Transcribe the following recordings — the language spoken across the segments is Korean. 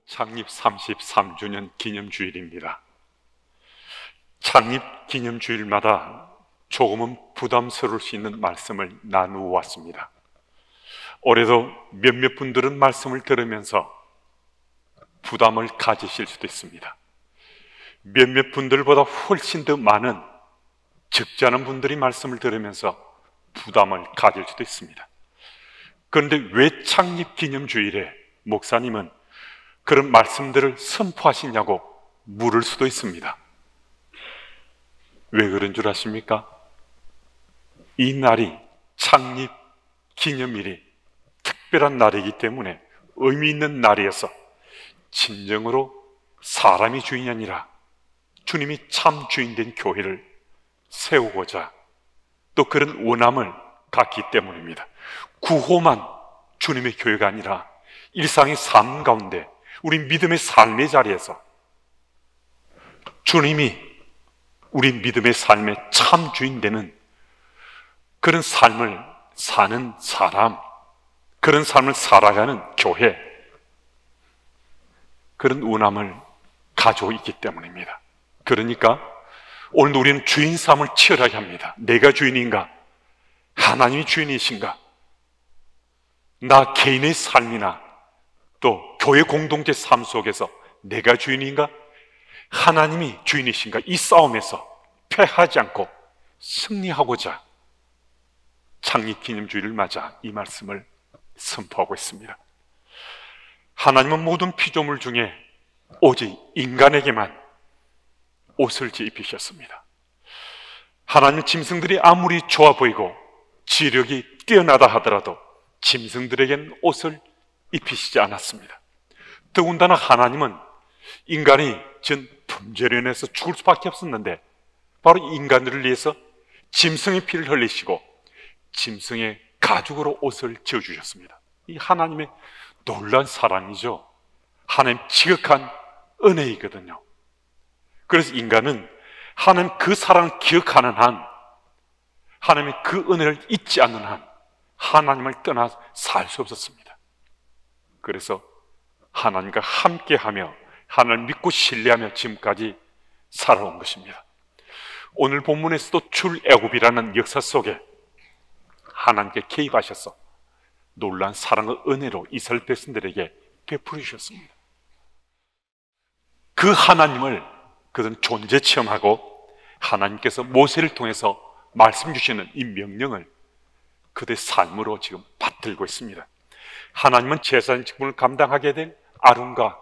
창립 33주년 기념주일입니다. 창립 기념주일마다 조금은 부담스러울 수 있는 말씀을 나누어 왔습니다. 올해도 몇몇 분들은 말씀을 들으면서 부담을 가지실 수도 있습니다. 몇몇 분들보다 훨씬 더 많은 적지 않은 분들이 말씀을 들으면서 부담을 가질 수도 있습니다. 그런데 왜 창립 기념주일에 목사님은 그런 말씀들을 선포하시냐고 물을 수도 있습니다. 왜 그런 줄 아십니까? 이 날이 창립 기념일이 특별한 날이기 때문에 의미 있는 날이어서 진정으로 사람이 주인이 아니라 주님이 참 주인된 교회를 세우고자 또 그런 원함을 갖기 때문입니다. 구호만 주님의 교회가 아니라 일상의 삶 가운데 우리 믿음의 삶의 자리에서 주님이 우리 믿음의 삶의 참 주인 되는 그런 삶을 사는 사람, 그런 삶을 살아가는 교회, 그런 원함을 가지고 있기 때문입니다. 그러니까 오늘 우리는 주인 삶을 치열하게 합니다. 내가 주인인가? 하나님이 주인이신가? 나 개인의 삶이나 또 교회 공동체 삶 속에서 내가 주인인가? 하나님이 주인이신가? 이 싸움에서 패하지 않고 승리하고자 창립 기념주일을 맞아 이 말씀을 선포하고 있습니다. 하나님은 모든 피조물 중에 오직 인간에게만 옷을 입히셨습니다. 하나님은 짐승들이 아무리 좋아 보이고 지력이 뛰어나다 하더라도 짐승들에게는 옷을 입히시지 않았습니다. 더군다나 하나님은 인간이 전 범죄로 인해서 죽을 수밖에 없었는데 바로 인간들을 위해서 짐승의 피를 흘리시고 짐승의 가죽으로 옷을 지어주셨습니다. 이 하나님의 놀라운 사랑이죠. 하나님 지극한 은혜이거든요. 그래서 인간은 하나님 그 사랑을 기억하는 한, 하나님의 그 은혜를 잊지 않는 한 하나님을 떠나 살 수 없었습니다. 그래서 하나님과 함께하며 하나님을 믿고 신뢰하며 지금까지 살아온 것입니다. 오늘 본문에서도 출애굽이라는 역사 속에 하나님께 개입하셔서 놀라운 사랑의 은혜로 이스라엘 백성들에게 베풀어 주셨습니다. 그 하나님을 그들은 존재 체험하고 하나님께서 모세를 통해서 말씀 주시는 이 명령을 그들의 삶으로 지금 받들고 있습니다. 하나님은 제사장 직분을 감당하게 된 아론과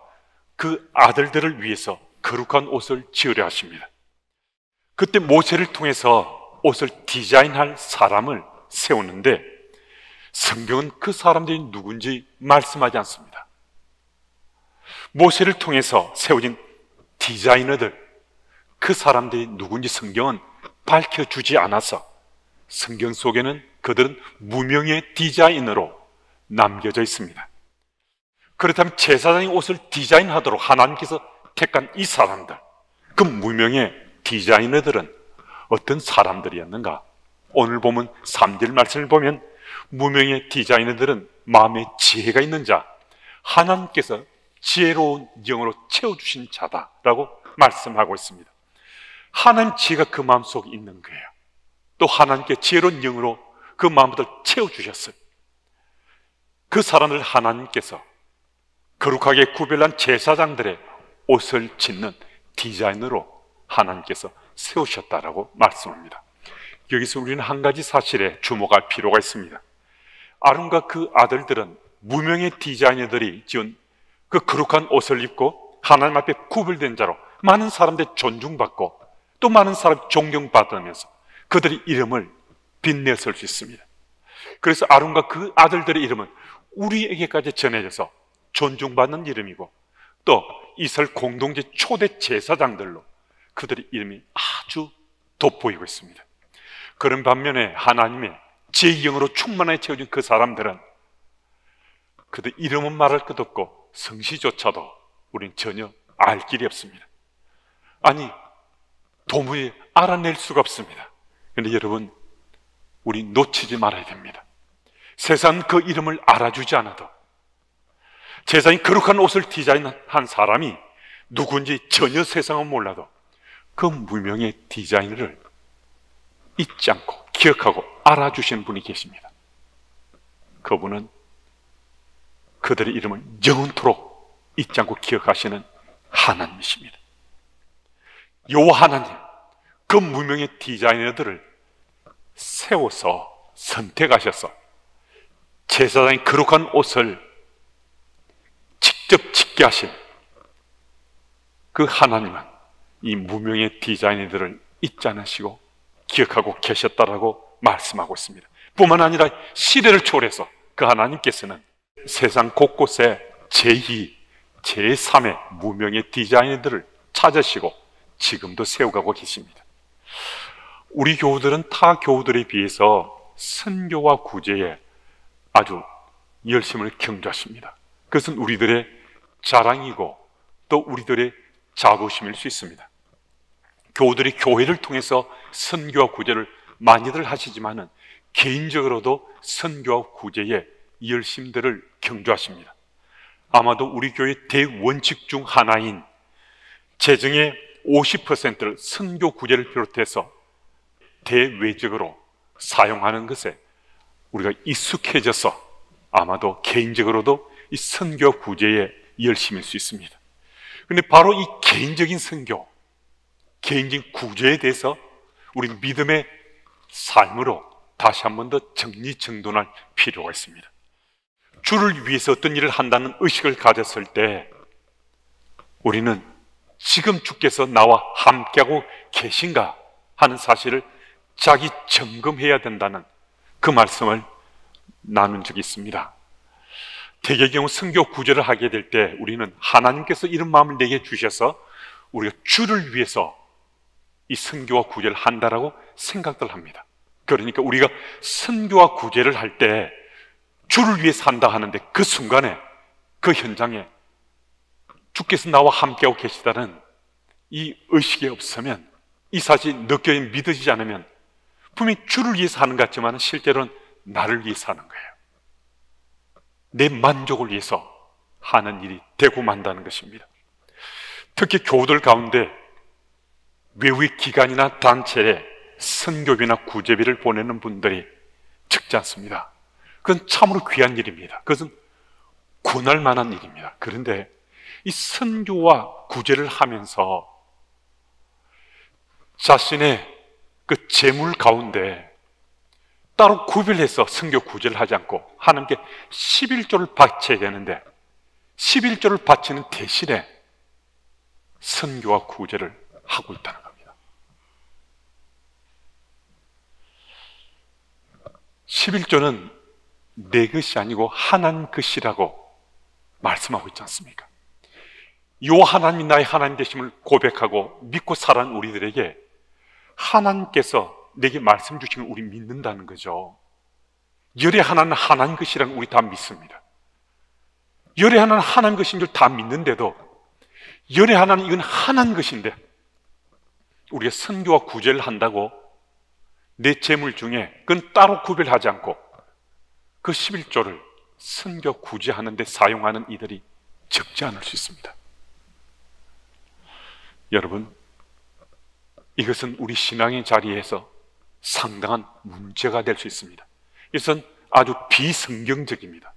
그 아들들을 위해서 거룩한 옷을 지으려 하십니다. 그때 모세를 통해서 옷을 디자인할 사람을 세우는데 성경은 그 사람들이 누군지 말씀하지 않습니다. 모세를 통해서 세워진 디자이너들, 그 사람들이 누군지 성경은 밝혀주지 않아서 성경 속에는 그들은 무명의 디자이너로 남겨져 있습니다. 그렇다면 제사장이 옷을 디자인하도록 하나님께서 택한 이 사람들, 그 무명의 디자이너들은 어떤 사람들이었는가? 오늘 보면 3절 말씀을 보면 무명의 디자이너들은 마음에 지혜가 있는 자, 하나님께서 지혜로운 영으로 채워주신 자다라고 말씀하고 있습니다. 하나님 지혜가 그 마음속에 있는 거예요. 또 하나님께 지혜로운 영으로 그 마음을 채워주셨어요. 그 사람을 하나님께서 거룩하게 구별한 제사장들의 옷을 짓는 디자이너로 하나님께서 세우셨다라고 말씀합니다. 여기서 우리는 한 가지 사실에 주목할 필요가 있습니다. 아론과 그 아들들은 무명의 디자이너들이 지은 그 거룩한 옷을 입고 하나님 앞에 구별된 자로 많은 사람들이 존중받고 또 많은 사람이 존경받으면서 그들의 이름을 빛내설 수 있습니다. 그래서 아론과 그 아들들의 이름은 우리에게까지 전해져서 존중받는 이름이고 또 이스라엘 공동체 초대 제사장들로 그들의 이름이 아주 돋보이고 있습니다. 그런 반면에 하나님의 지혜의 영으로 충만하게 채워진 그 사람들은 그들 이름은 말할 것 없고 성씨조차도 우린 전혀 알 길이 없습니다. 아니 도무지 알아낼 수가 없습니다. 그런데 여러분, 우리 놓치지 말아야 됩니다. 세상 그 이름을 알아주지 않아도 제사장이 거룩한 옷을 디자인한 사람이 누군지 전혀 세상은 몰라도 그 무명의 디자이너를 잊지 않고 기억하고 알아주시는 분이 계십니다. 그분은 그들의 이름을 영원토록 잊지 않고 기억하시는 하나님이십니다. 요 하나님, 그 무명의 디자이너들을 세워서 선택하셔서 제사장의 거룩한 옷을 직접 짓게 하신 그 하나님은 이 무명의 디자이너들을 잊지 않으시고 기억하고 계셨다라고 말씀하고 있습니다. 뿐만 아니라 시대를 초월해서 그 하나님께서는 세상 곳곳에 제2, 제3의 무명의 디자이너들을 찾으시고 지금도 세워가고 계십니다. 우리 교우들은 타 교우들에 비해서 선교와 구제에 아주 열심을 경주하십니다. 그것은 우리들의 자랑이고 또 우리들의 자부심일 수 있습니다. 교우들이 교회를 통해서 선교와 구제를 많이들 하시지만은 개인적으로도 선교와 구제에 열심들을 경주하십니다. 아마도 우리 교회 대원칙 중 하나인 재정의 50%를 선교 구제를 비롯해서 대외적으로 사용하는 것에 우리가 익숙해져서 아마도 개인적으로도 이 선교 구제에 열심일 수 있습니다. 그런데 바로 이 개인적인 선교, 개인적인 구제에 대해서 우리 믿음의 삶으로 다시 한 번 더 정리정돈할 필요가 있습니다. 주를 위해서 어떤 일을 한다는 의식을 가졌을 때 우리는 지금 주께서 나와 함께하고 계신가 하는 사실을 자기 점검해야 된다는 그 말씀을 나눈 적이 있습니다. 대개의 경우 선교 구제를 하게 될 때 우리는 하나님께서 이런 마음을 내게 주셔서 우리가 주를 위해서 이 선교와 구제를 한다라고 생각들 합니다. 그러니까 우리가 선교와 구제를 할 때 주를 위해서 한다 하는데 그 순간에 그 현장에 주께서 나와 함께하고 계시다는 이 의식이 없으면, 이 사실이 느껴지 믿어지지 않으면 분명히 주를 위해서 하는 것 같지만 실제로는 나를 위해서 하는 거예요. 내 만족을 위해서 하는 일이 되고 만다는 것입니다. 특히 교우들 가운데 외국의 기관이나 단체에 선교비나 구제비를 보내는 분들이 적지 않습니다. 그건 참으로 귀한 일입니다. 그것은 권할 만한 일입니다. 그런데 이 선교와 구제를 하면서 자신의 그 재물 가운데 따로 구별해서 선교 구제를 하지 않고 하나님께 11조를 바쳐야 되는데 11조를 바치는 대신에 선교와 구제를 하고 있다는 겁니다. 11조는 내 것이 아니고 하나님 것이라고 말씀하고 있지 않습니까? 이 하나님이 나의 하나님 되심을 고백하고 믿고 살아가는 우리들에게 하나님께서 내게 말씀 주신 걸 우리 믿는다는 거죠. 열의 하나는 하나님 것이라는 우리 다 믿습니다. 열의 하나는 하나님 것인 줄 다 믿는데도 열의 하나는 이건 하나님 것인데 우리가 선교와 구제를 한다고 내 재물 중에 그건 따로 구별하지 않고 그 11조를 선교 구제하는 데 사용하는 이들이 적지 않을 수 있습니다. 여러분, 이것은 우리 신앙의 자리에서 상당한 문제가 될 수 있습니다. 이것은 아주 비성경적입니다.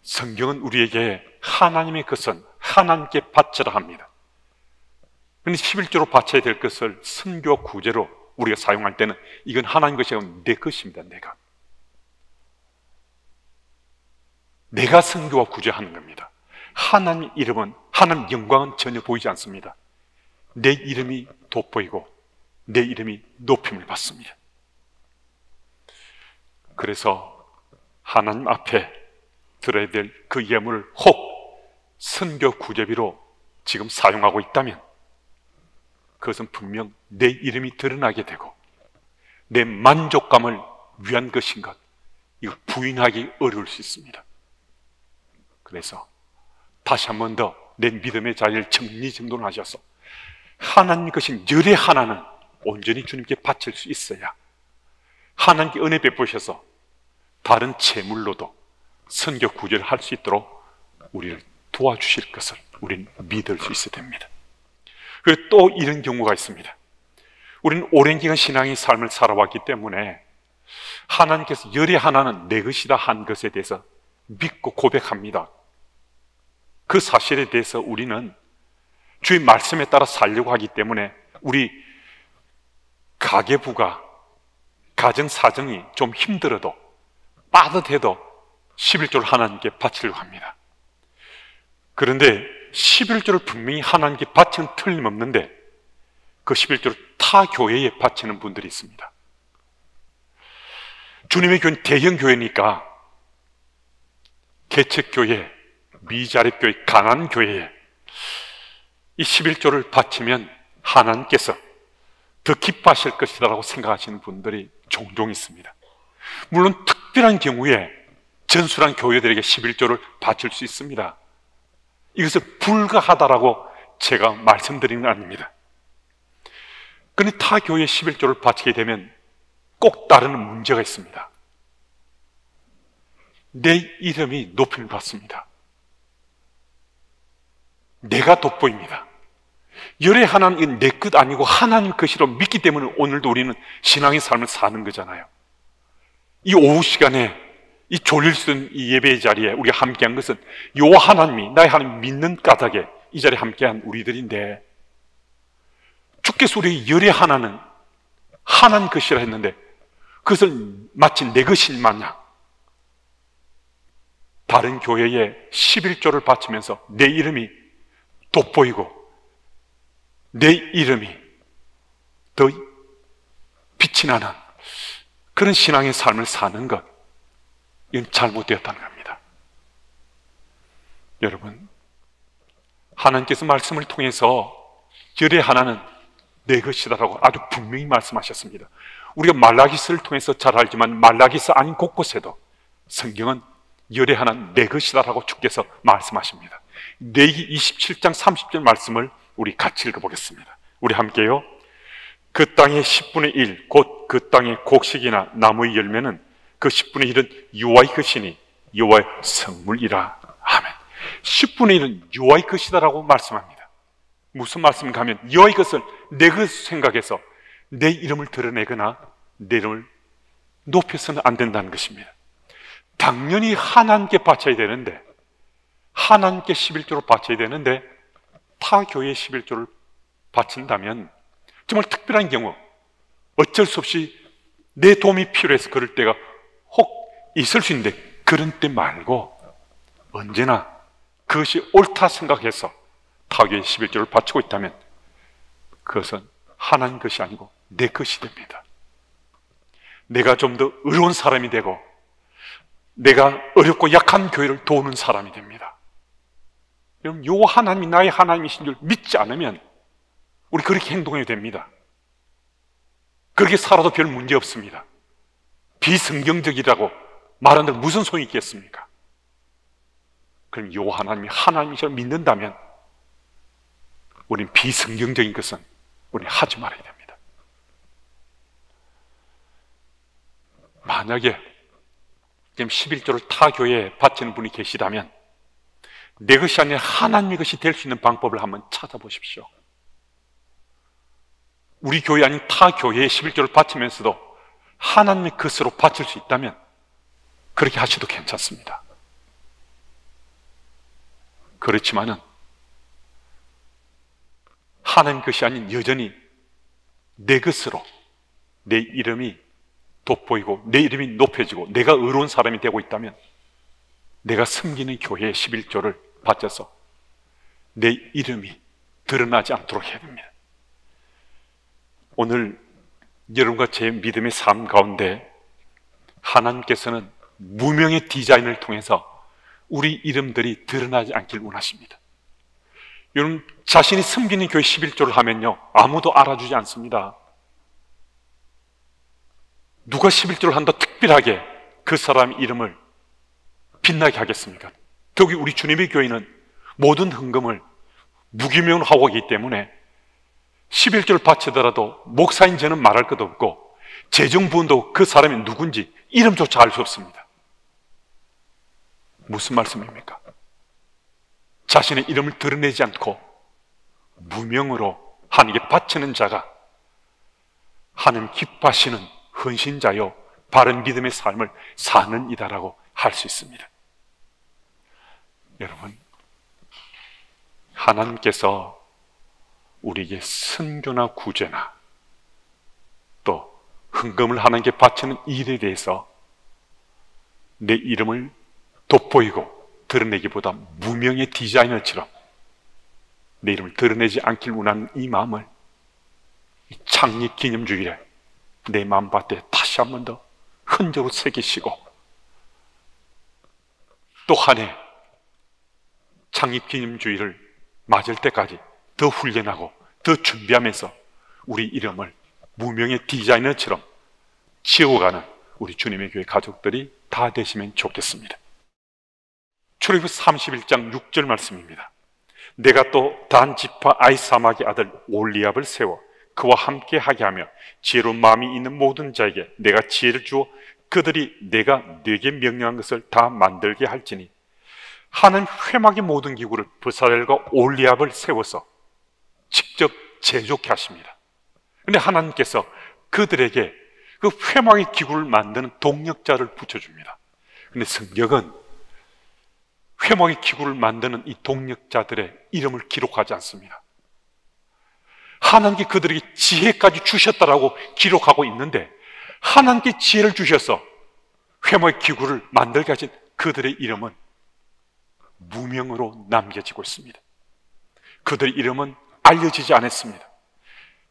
성경은 우리에게 하나님의 것은 하나님께 바쳐라 합니다. 그런데 11조로 바쳐야 될 것을 선교와 구제로 우리가 사용할 때는 이건 하나님 것이 아니고 내 것입니다. 내가 선교와 구제하는 겁니다. 하나님 이름은, 하나님 영광은 전혀 보이지 않습니다. 내 이름이 돋보이고 내 이름이 높임을 받습니다. 그래서 하나님 앞에 들어야 될 그 예물을 혹 선교 구제비로 지금 사용하고 있다면 그것은 분명 내 이름이 드러나게 되고 내 만족감을 위한 것인 것, 이거 부인하기 어려울 수 있습니다. 그래서 다시 한 번 더 내 믿음의 자리를 정리정돈하셔서 하나님 것인 열의 하나는 온전히 주님께 바칠 수 있어야 하나님께 은혜 베푸셔서 다른 재물로도 선교 구제를 할 수 있도록 우리를 도와주실 것을 우리는 믿을 수 있어야 됩니다. 그리고 또 이런 경우가 있습니다. 우리는 오랜 기간 신앙의 삶을 살아왔기 때문에 하나님께서 열의 하나는 내 것이다 한 것에 대해서 믿고 고백합니다. 그 사실에 대해서 우리는 주의 말씀에 따라 살려고 하기 때문에 우리 가계부가 가정 사정이 좀 힘들어도 빠듯해도 11조를 하나님께 바치려고 합니다. 그런데 11조를 분명히 하나님께 바치는 틀림없는데 그 11조를 타 교회에 바치는 분들이 있습니다. 주님의 교회는 대형 교회니까 개척교회, 미자립교회, 가난교회에 이 11조를 바치면 하나님께서 더 기뻐하실 것이라고 생각하시는 분들이 종종 있습니다. 물론 특별한 경우에 전술한 교회들에게 11조를 바칠 수 있습니다. 이것을 불가하다라고 제가 말씀드리는 건 아닙니다. 그런데 타 교회에 11조를 바치게 되면 꼭 따르는 문제가 있습니다. 내 이름이 높임을 받습니다. 내가 돋보입니다. 열의 하나는 내 것 아니고 하나님 것이로 믿기 때문에 오늘도 우리는 신앙의 삶을 사는 거잖아요. 이 오후 시간에 이 졸릴 수 있는 이 예배의 자리에 우리가 함께한 것은 요 하나님이 나의 하나님 믿는 까닭에 이 자리에 함께한 우리들인데 주께서 우리의 열의 하나는 하나님 것이라 했는데 그것을 마치 내 것인 마냥 다른 교회에 11조를 바치면서 내 이름이 돋보이고 내 이름이 더 빛이 나는 그런 신앙의 삶을 사는 것, 이건 잘못되었다는 겁니다. 여러분, 하나님께서 말씀을 통해서 열의 하나는 내 것이다라고 아주 분명히 말씀하셨습니다. 우리가 말라기서를 통해서 잘 알지만 말라기서 아닌 곳곳에도 성경은 열의 하나는 내 것이다라고 주께서 말씀하십니다. 레위기 27장 30절 말씀을 우리 같이 읽어보겠습니다. 우리 함께요. 그 땅의 10분의 1, 곧 그 땅의 곡식이나 나무의 열매는 그 10분의 1은 여호와의 것이니 여호와의 성물이라. 아멘. 10분의 1은 여호와의 것이다라고 말씀합니다. 무슨 말씀인가 하면 여호와의 것을 내 것 생각해서 내 이름을 드러내거나 내 이름을 높여서는 안 된다는 것입니다. 당연히 하나님께 바쳐야 되는데 하나님께 11조를 바쳐야 되는데 타 교회에 11조를 바친다면 정말 특별한 경우 어쩔 수 없이 내 도움이 필요해서 그럴 때가 혹 있을 수 있는데 그런 때 말고 언제나 그것이 옳다 생각해서 타 교회에 11조를 바치고 있다면 그것은 하나님 것이 아니고 내 것이 됩니다. 내가 좀 더 의로운 사람이 되고 내가 어렵고 약한 교회를 도우는 사람이 됩니다. 여러분, 요 하나님이 나의 하나님이신 줄 믿지 않으면 우리 그렇게 행동해야 됩니다. 그렇게 살아도 별 문제 없습니다. 비성경적이라고 말하는데 무슨 소용이 있겠습니까? 그럼 요 하나님이 하나님이시라 믿는다면 우리는 비성경적인 것은 우리는 하지 말아야 됩니다. 만약에 지금 11조를 타 교회에 바치는 분이 계시다면 내 것이 아니라 하나님의 것이 될 수 있는 방법을 한번 찾아보십시오. 우리 교회 아닌 타 교회에 11조를 바치면서도 하나님의 것으로 바칠 수 있다면 그렇게 하셔도 괜찮습니다. 그렇지만은 하나님 것이 아닌 여전히 내 것으로 내 이름이 돋보이고 내 이름이 높여지고 내가 의로운 사람이 되고 있다면 내가 섬기는 교회에 11조를 바쳐서 내 이름이 드러나지 않도록 해야 됩니다. 오늘 여러분과 제 믿음의 삶 가운데 하나님께서는 무명의 디자인을 통해서 우리 이름들이 드러나지 않길 원하십니다. 여러분, 자신이 섬기는 교회 11조를 하면요 아무도 알아주지 않습니다. 누가 11조를 한다 특별하게 그 사람 이름을 빛나게 하겠습니까? 더욱이 우리 주님의 교회는 모든 헌금을 무기명으로 하고 있기 때문에 11조를 바치더라도 목사인 저는 말할 것도 없고 재정부원도 그 사람이 누군지 이름조차 알 수 없습니다. 무슨 말씀입니까? 자신의 이름을 드러내지 않고 무명으로 하나님께 바치는 자가 하나님 기뻐하시는 헌신자요 바른 믿음의 삶을 사는 이다라고 할 수 있습니다. 여러분, 하나님께서 우리에게 선교나 구제나 또 헌금을 하나님께 바치는 일에 대해서 내 이름을 돋보이고 드러내기보다 무명의 디자이너처럼 내 이름을 드러내지 않길 원하는 이 마음을 이 창립 기념주일에 내 마음밭에 다시 한 번 더 흔적으로 새기시고 또 한 해 창립 기념주일을 맞을 때까지 더 훈련하고 더 준비하면서 우리 이름을 무명의 디자이너처럼 지어가는 우리 주님의 교회 가족들이 다 되시면 좋겠습니다. 출애굽기 31장 6절 말씀입니다. 내가 또 단 지파 아히사막의 아들 올리압을 세워 그와 함께 하게 하며 지혜로운 마음이 있는 모든 자에게 내가 지혜를 주어 그들이 내가 네게 명령한 것을 다 만들게 할지니, 하나님 회막의 모든 기구를 브사렐과 올리압을 세워서 직접 제조케 하십니다. 그런데 하나님께서 그들에게 그 회막의 기구를 만드는 동력자를 붙여줍니다. 그런데 성경은 회막의 기구를 만드는 이 동력자들의 이름을 기록하지 않습니다. 하나님께 그들에게 지혜까지 주셨다라고 기록하고 있는데, 하나님께 지혜를 주셔서 회막의 기구를 만들게 하신 그들의 이름은 무명으로 남겨지고 있습니다. 그들의 이름은 알려지지 않았습니다.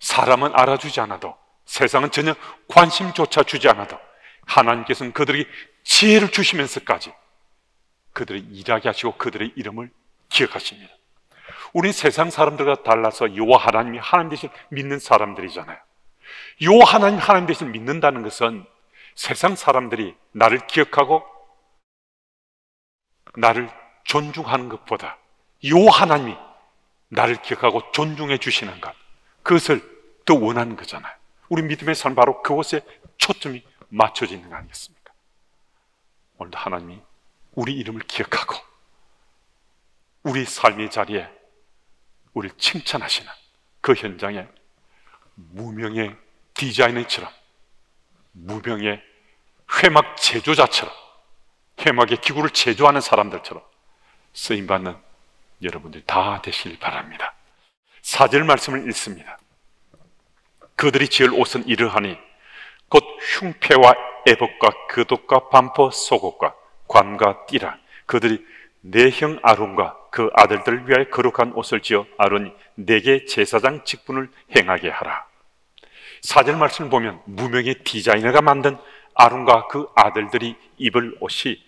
사람은 알아주지 않아도, 세상은 전혀 관심조차 주지 않아도 하나님께서는 그들에게 지혜를 주시면서까지 그들을 일하게 하시고 그들의 이름을 기억하십니다. 우리 세상 사람들과 달라서 여호와 하나님이 하나님 대신 믿는 사람들이잖아요. 여호와 하나님 하나님 대신 믿는다는 것은 세상 사람들이 나를 기억하고 나를 존중하는 것보다 여호와 하나님이 나를 기억하고 존중해 주시는 것, 그것을 더 원하는 거잖아요. 우리 믿음의 삶 바로 그곳에 초점이 맞춰져 있는 거 아니겠습니까? 오늘도 하나님이 우리 이름을 기억하고 우리 삶의 자리에 우리를 칭찬하시는 그 현장에 무명의 디자이너처럼, 무명의 회막 제조자처럼, 회막의 기구를 제조하는 사람들처럼 쓰임받는 여러분들이 다 되시길 바랍니다. 4절 말씀을 읽습니다. 그들이 지을 옷은 이러하니 곧 흉패와 애복과 그옷과 반포 속옷과 관과 띠라. 그들이 내 형 아론과 그 아들들을 위하여 거룩한 옷을 지어 아론이 내게 제사장 직분을 행하게 하라. 4절 말씀을 보면 무명의 디자이너가 만든 아론과 그 아들들이 입을 옷이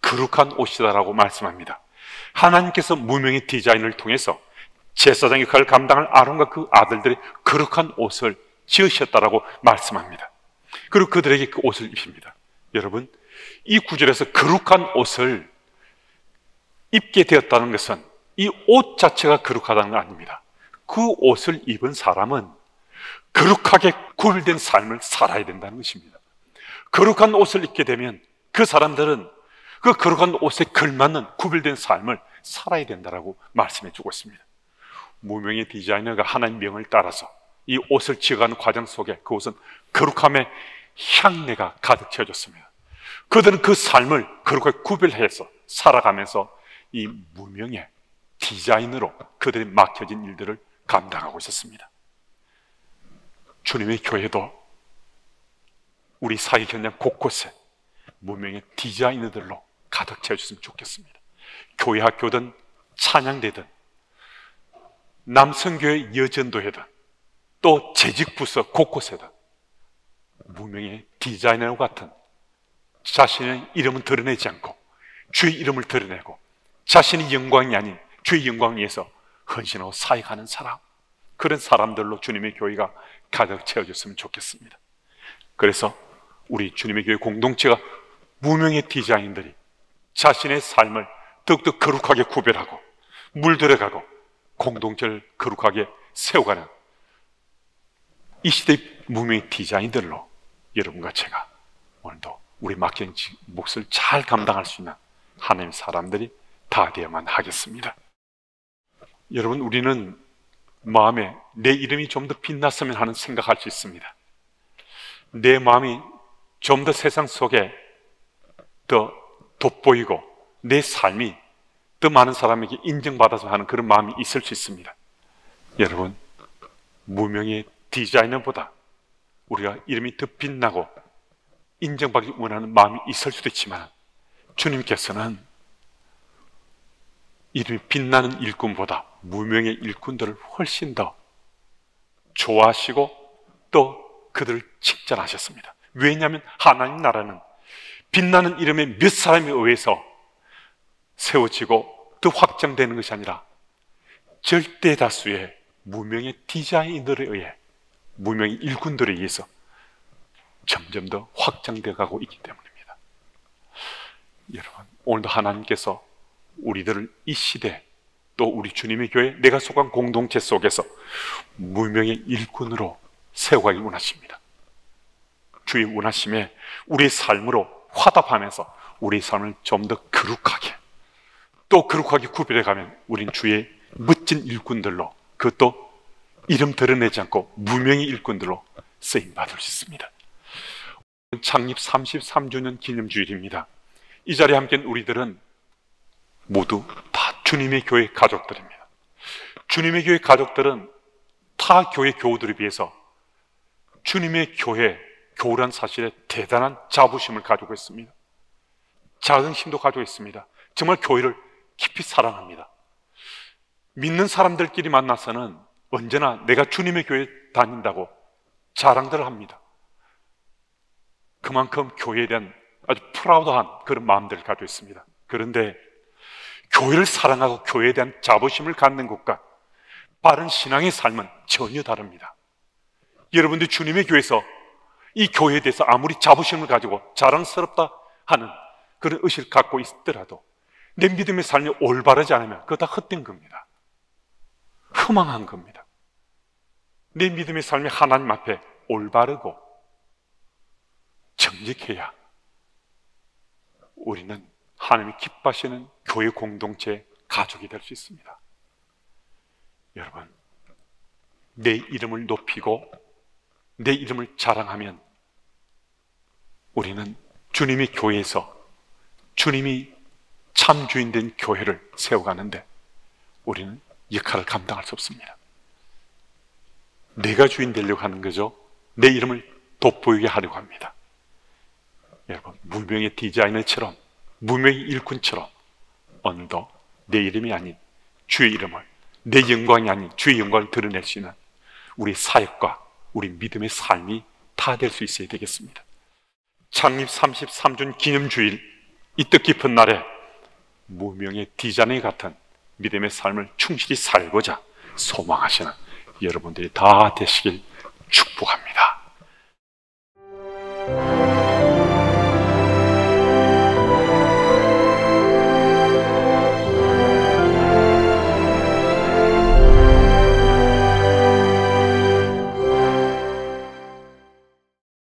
거룩한 옷이다라고 말씀합니다. 하나님께서 무명의 디자이너를 통해서 제사장 역할을 감당할 아론과 그 아들들이 거룩한 옷을 지으셨다라고 말씀합니다. 그리고 그들에게 그 옷을 입힙니다. 여러분, 이 구절에서 거룩한 옷을 입게 되었다는 것은 이 옷 자체가 거룩하다는 건 아닙니다. 그 옷을 입은 사람은 거룩하게 구별된 삶을 살아야 된다는 것입니다. 거룩한 옷을 입게 되면 그 사람들은 그 거룩한 옷에 걸맞는 구별된 삶을 살아야 된다고 말씀해 주고 있습니다. 무명의 디자이너가 하나님의 명을 따라서 이 옷을 지어가는 과정 속에 그 옷은 거룩함의 향내가 가득 채워졌습니다. 그들은 그 삶을 거룩하게 구별해서 살아가면서 이 무명의 디자이너로 그들이 맡겨진 일들을 감당하고 있었습니다. 주님의 교회도 우리 사회 현장 곳곳에 무명의 디자이너들로 가득 채워졌으면 좋겠습니다. 교회 학교든 찬양대든 남성교회 여전도회든 또 재직부서 곳곳에든 무명의 디자이너 같은 자신의 이름은 드러내지 않고 주의 이름을 드러내고 자신의 영광이 아닌 주의 영광을 위해서 헌신하고 사역하는 사람, 그런 사람들로 주님의 교회가 가득 채워졌으면 좋겠습니다. 그래서 우리 주님의 교회 공동체가 무명의 디자인들이 자신의 삶을 더욱더 거룩하게 구별하고 물들어가고 공동체를 거룩하게 세워가는 이 시대의 무명의 디자인들로 여러분과 제가 오늘도 우리 맡긴 몫을 잘 감당할 수 있는 하나님 사람들이 다 되어야만 하겠습니다. 여러분, 우리는 마음에 내 이름이 좀 더 빛났으면 하는 생각할 수 있습니다. 내 마음이 좀 더 세상 속에 더 돋보이고 내 삶이 더 많은 사람에게 인정받아서 하는 그런 마음이 있을 수 있습니다. 여러분, 무명의 디자이너보다 우리가 이름이 더 빛나고 인정받기 원하는 마음이 있을 수도 있지만, 주님께서는 이름이 빛나는 일꾼보다 무명의 일꾼들을 훨씬 더 좋아하시고 또 그들을 칭찬하셨습니다. 왜냐하면 하나님 나라는 빛나는 이름의 몇 사람에 의해서 세워지고 또 확장되는 것이 아니라 절대 다수의 무명의 디자이너들에 의해, 무명의 일꾼들에 의해서 점점 더 확장되어 가고 있기 때문입니다. 여러분, 오늘도 하나님께서 우리들을 이 시대, 또 우리 주님의 교회, 내가 속한 공동체 속에서 무명의 일꾼으로 세워가길 원하십니다. 주의 원하심에 우리의 삶으로 화답하면서 우리의 삶을 좀 더 거룩하게, 또 거룩하게 구별해가면 우린 주의 멋진 일꾼들로, 그것도 이름 드러내지 않고 무명의 일꾼들로 쓰임받을 수 있습니다. 창립 33주년 기념주일입니다. 이 자리에 함께한 우리들은 모두 다 주님의 교회 가족들입니다. 주님의 교회 가족들은 타 교회 교우들에 비해서 주님의 교회, 교우란 사실에 대단한 자부심을 가지고 있습니다. 자긍심도 가지고 있습니다. 정말 교회를 깊이 사랑합니다. 믿는 사람들끼리 만나서는 언제나 내가 주님의 교회 다닌다고 자랑들을 합니다. 그만큼 교회에 대한 아주 프라우드한 그런 마음들을 가지고 있습니다. 그런데 교회를 사랑하고 교회에 대한 자부심을 갖는 것과 바른 신앙의 삶은 전혀 다릅니다. 여러분들 주님의 교회에서 이 교회에 대해서 아무리 자부심을 가지고 자랑스럽다 하는 그런 의식을 갖고 있더라도 내 믿음의 삶이 올바르지 않으면 그거 다 헛된 겁니다. 허망한 겁니다. 내 믿음의 삶이 하나님 앞에 올바르고 정직해야 우리는 하나님이 기뻐하시는 교회 공동체 가족이 될 수 있습니다. 여러분, 내 이름을 높이고 내 이름을 자랑하면 우리는 주님의 교회에서 주님이 참 주인 된 교회를 세워가는데 우리는 역할을 감당할 수 없습니다. 내가 주인 되려고 하는 거죠. 내 이름을 돋보이게 하려고 합니다. 여러분, 무명의 디자이너처럼, 무명의 일꾼처럼 오늘도 내 이름이 아닌 주의 이름을, 내 영광이 아닌 주의 영광을 드러낼 수 있는 우리 사역과 우리 믿음의 삶이 다 될 수 있어야 되겠습니다. 창립 33주년 기념주일, 이 뜻깊은 날에 무명의 디자이너 같은 믿음의 삶을 충실히 살고자 소망하시는 여러분들이 다 되시길 축복합니다.